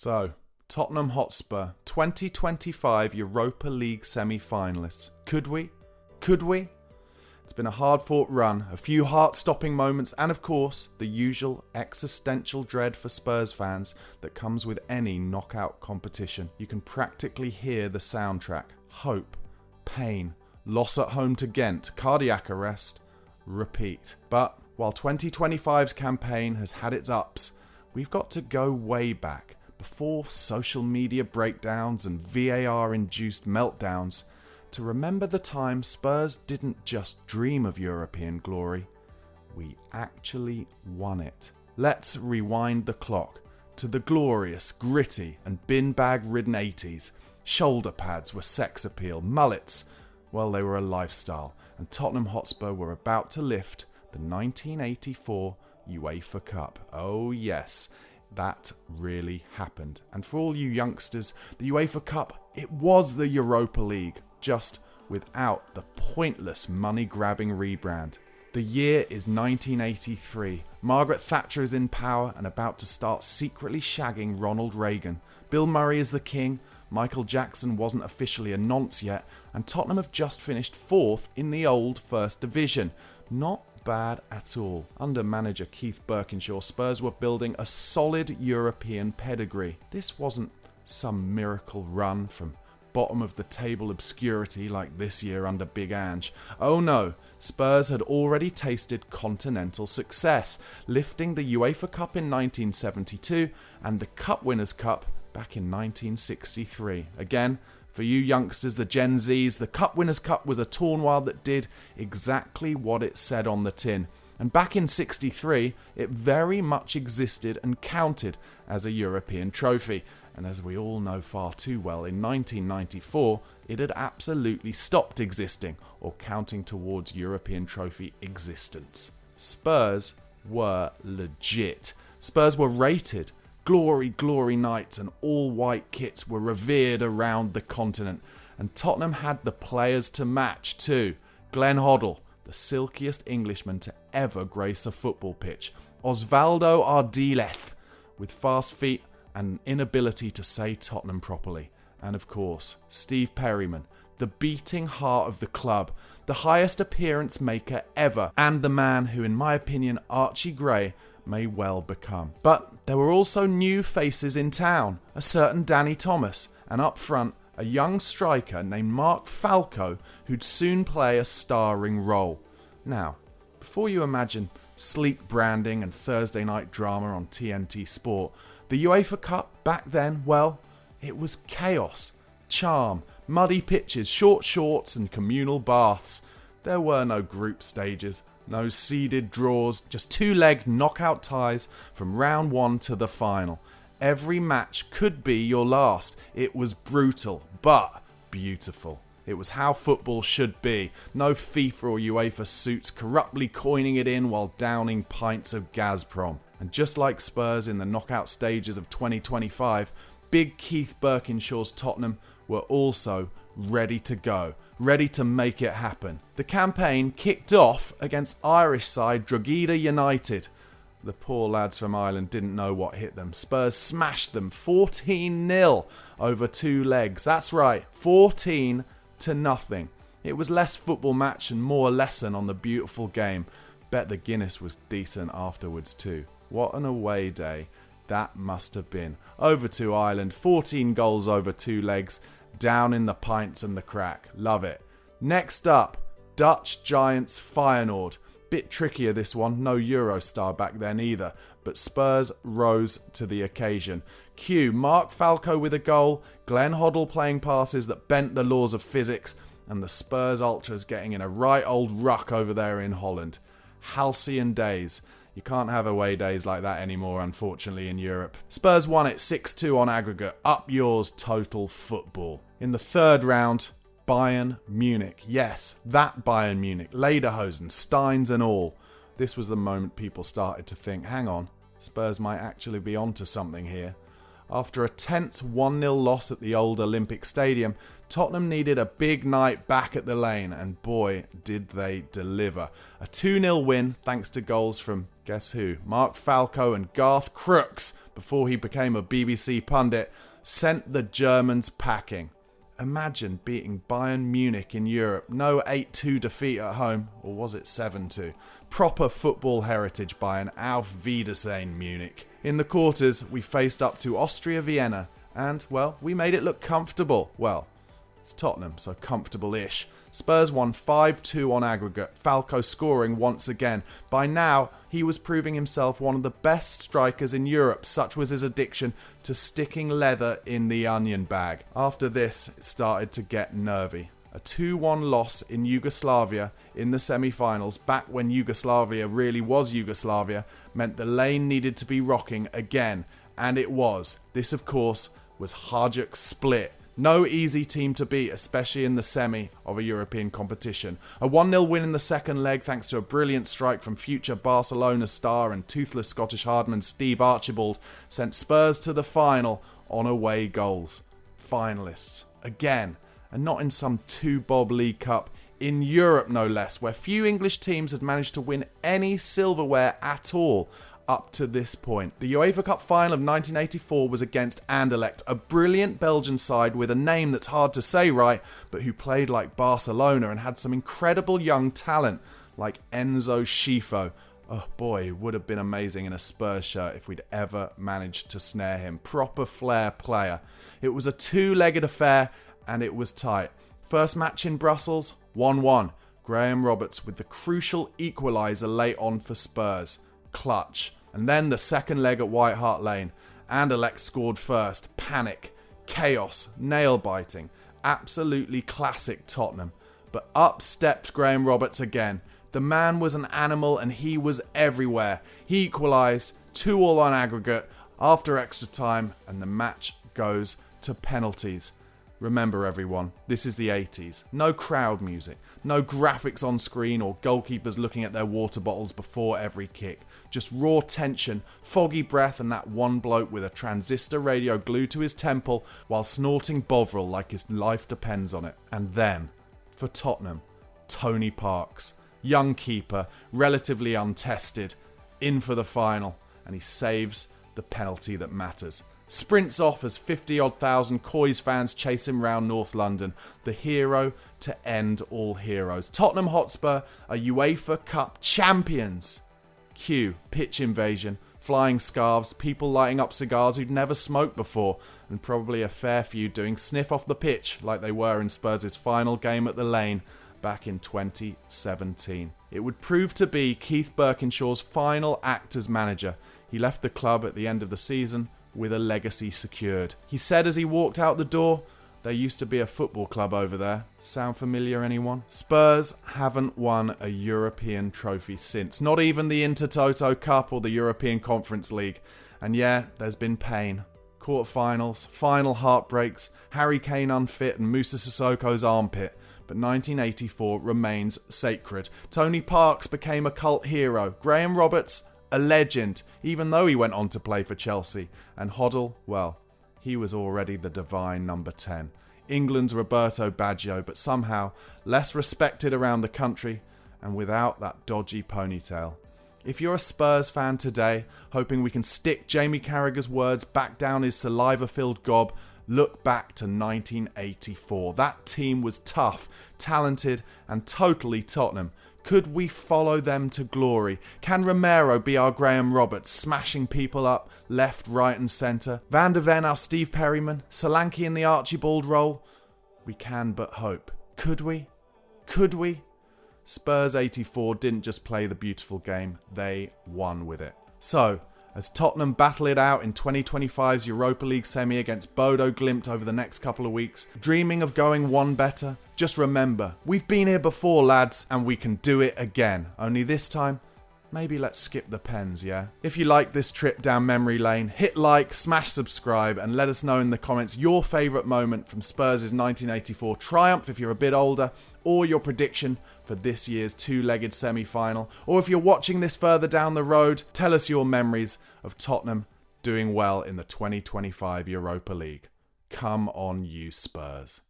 So, Tottenham Hotspur, 2025 Europa League semi-finalists. Could we? Could we? It's been a hard-fought run, a few heart-stopping moments, and of course, the usual existential dread for Spurs fans that comes with any knockout competition. You can practically hear the soundtrack. Hope, pain, loss at home to Ghent, cardiac arrest, repeat. But while 2025's campaign has had its ups, we've got to go way back, before social media breakdowns and VAR-induced meltdowns, to remember the time Spurs didn't just dream of European glory, we actually won it. Let's rewind the clock to the glorious, gritty and bin-bag-ridden 80s. Shoulder pads were sex appeal, mullets, well, they were a lifestyle, and Tottenham Hotspur were about to lift the 1984 UEFA Cup. Oh yes, that really happened. And for all you youngsters, the UEFA Cup, it was the Europa League, just without the pointless money-grabbing rebrand. The year is 1983. Margaret Thatcher is in power and about to start secretly shagging Ronald Reagan. Bill Murray is the king, Michael Jackson wasn't officially a nonce yet, and Tottenham have just finished 4th in the old First Division. Not bad at all. Under manager Keith Birkinshaw, Spurs were building a solid European pedigree. This wasn't some miracle run from bottom of the table obscurity like this year under Big Ange. Oh no, Spurs had already tasted continental success, lifting the UEFA Cup in 1972 and the Cup Winners' Cup back in 1963. Again, for you youngsters, the Gen Zs, the Cup Winners' Cup was a tournoi that did exactly what it said on the tin. And back in 63, it very much existed and counted as a European trophy. And as we all know far too well, in 1994, it had absolutely stopped existing or counting towards European trophy existence. Spurs were legit. Spurs were rated. Glory, glory nights and all-white kits were revered around the continent. And Tottenham had the players to match too. Glenn Hoddle, the silkiest Englishman to ever grace a football pitch. Osvaldo Ardiles, with fast feet and an inability to say Tottenham properly. And of course, Steve Perryman, the beating heart of the club, the highest appearance maker ever, and the man who, in my opinion, Archie Gray may well become. But there were also new faces in town, a certain Danny Thomas, and up front, a young striker named Mark Falco who'd soon play a starring role. Now, before you imagine sleek branding and Thursday night drama on TNT Sport, the UEFA Cup back then, well, it was chaos, charm, muddy pitches, short shorts and communal baths. There were no group stages, no seeded draws, just two-legged knockout ties from round one to the final. Every match could be your last. It was brutal, but beautiful. It was how football should be. No FIFA or UEFA suits corruptly coining it in while downing pints of Gazprom. And just like Spurs in the knockout stages of 2025, big Keith Birkinshaw's Tottenham were also ready to go, ready to make it happen. The campaign kicked off against Irish side Drogheda United. The poor lads from Ireland didn't know what hit them. Spurs smashed them 14-0 over 2 legs. That's right, 14-0. It was less football match and more lesson on the beautiful game. Bet the Guinness was decent afterwards too. What an away day that must have been. Over to Ireland, 14 goals over 2 legs, down in the pints and the crack. Love it. Next up, Dutch giants Feyenoord. Bit trickier this one, no Eurostar back then either, but Spurs rose to the occasion. Cue Mark Falco with a goal, Glenn Hoddle playing passes that bent the laws of physics, and the Spurs ultras getting in a right old ruck over there in Holland. Halcyon days. You can't have away days like that anymore, unfortunately, in Europe. Spurs won it 6-2 on aggregate. Up yours, total football. In the third round, Bayern Munich. Yes, that Bayern Munich. Lederhosen, Steins and all. This was the moment people started to think, hang on, Spurs might actually be onto something here. After a tense 1-0 loss at the old Olympic Stadium, Tottenham needed a big night back at the Lane, and boy, did they deliver. A 2-0 win thanks to goals from, guess who? Mark Falco and Garth Crooks, before he became a BBC pundit, sent the Germans packing. Imagine beating Bayern Munich in Europe. No 8-2 defeat at home, or was it 7-2? Proper football heritage Bayern. Auf Wiedersehen, Munich. In the quarters, we faced up to Austria Vienna, and, well, we made it look comfortable. Well, it's Tottenham, so comfortable-ish. Spurs won 5-2 on aggregate, Falco scoring once again. By now, he was proving himself one of the best strikers in Europe, such was his addiction to sticking leather in the onion bag. After this, it started to get nervy. A 2-1 loss in Yugoslavia in the semi-finals, back when Yugoslavia really was Yugoslavia, meant the lane needed to be rocking again, and it was. This, of course, was Hajduk Split. No easy team to beat, especially in the semi of a European competition. A 1-0 win in the second leg thanks to a brilliant strike from future Barcelona star and toothless Scottish hardman Steve Archibald sent Spurs to the final on away goals. Finalists. Again, and not in some 2-bob League Cup, in Europe no less, where few English teams had managed to win any silverware at all up to this point. The UEFA Cup Final of 1984 was against Anderlecht, a brilliant Belgian side with a name that's hard to say right, but who played like Barcelona and had some incredible young talent like Enzo Scifo. Oh boy, it would have been amazing in a Spurs shirt if we'd ever managed to snare him. Proper flair player. It was a 2-legged affair and it was tight. First match in Brussels, 1-1. Graham Roberts with the crucial equaliser late on for Spurs. Clutch. And then the second leg at White Hart Lane. Anderlecht scored first. Panic. Chaos. Nail-biting. Absolutely classic Tottenham. But up stepped Graham Roberts again. The man was an animal and he was everywhere. He equalised. 2-2 on aggregate after extra time, and the match goes to penalties. Remember everyone, this is the 80s. No crowd music, no graphics on screen or goalkeepers looking at their water bottles before every kick. Just raw tension, foggy breath, and that one bloke with a transistor radio glued to his temple while snorting Bovril like his life depends on it. And then, for Tottenham, Tony Parks, young keeper, relatively untested, in for the final, and he saves the penalty that matters. Sprints off as 50-odd thousand COYS fans chase him round North London. The hero to end all heroes. Tottenham Hotspur are UEFA Cup champions. Cue pitch invasion, flying scarves, people lighting up cigars who'd never smoked before, and probably a fair few doing sniff off the pitch like they were in Spurs' final game at the Lane back in 2017. It would prove to be Keith Birkinshaw's final act as manager. He left the club at the end of the season with a legacy secured. He said as he walked out the door, "There used to be a football club over there." Sound familiar, anyone? Spurs haven't won a European trophy since. Not even the Intertoto Cup or the European Conference League. And yeah, there's been pain. Quarterfinals, final heartbreaks, Harry Kane unfit and Moussa Sissoko's armpit. But 1984 remains sacred. Tony Parks became a cult hero. Graham Roberts, a legend, even though he went on to play for Chelsea. And Hoddle, well, he was already the divine number 10. England's Roberto Baggio, but somehow less respected around the country and without that dodgy ponytail. If you're a Spurs fan today, hoping we can stick Jamie Carragher's words back down his saliva-filled gob, look back to 1984. That team was tough, talented, and totally Tottenham. Could we follow them to glory? Can Romero be our Graham Roberts, smashing people up left, right and centre? Van der Ven our Steve Perryman? Solanke in the Archibald role? We can but hope. Could we? Could we? Spurs 84 didn't just play the beautiful game, they won with it. So, as Tottenham battle it out in 2025's Europa League semi against Bodo Glimt over the next couple of weeks, dreaming of going one better, just remember, we've been here before, lads, and we can do it again. Only this time, maybe let's skip the pens, yeah? If you like this trip down memory lane, hit like, smash subscribe, and let us know in the comments your favourite moment from Spurs' 1984 triumph if you're a bit older, or your prediction for this year's two-legged semi-final. Or if you're watching this further down the road, tell us your memories of Tottenham doing well in the 2025 Europa League. Come on, you Spurs.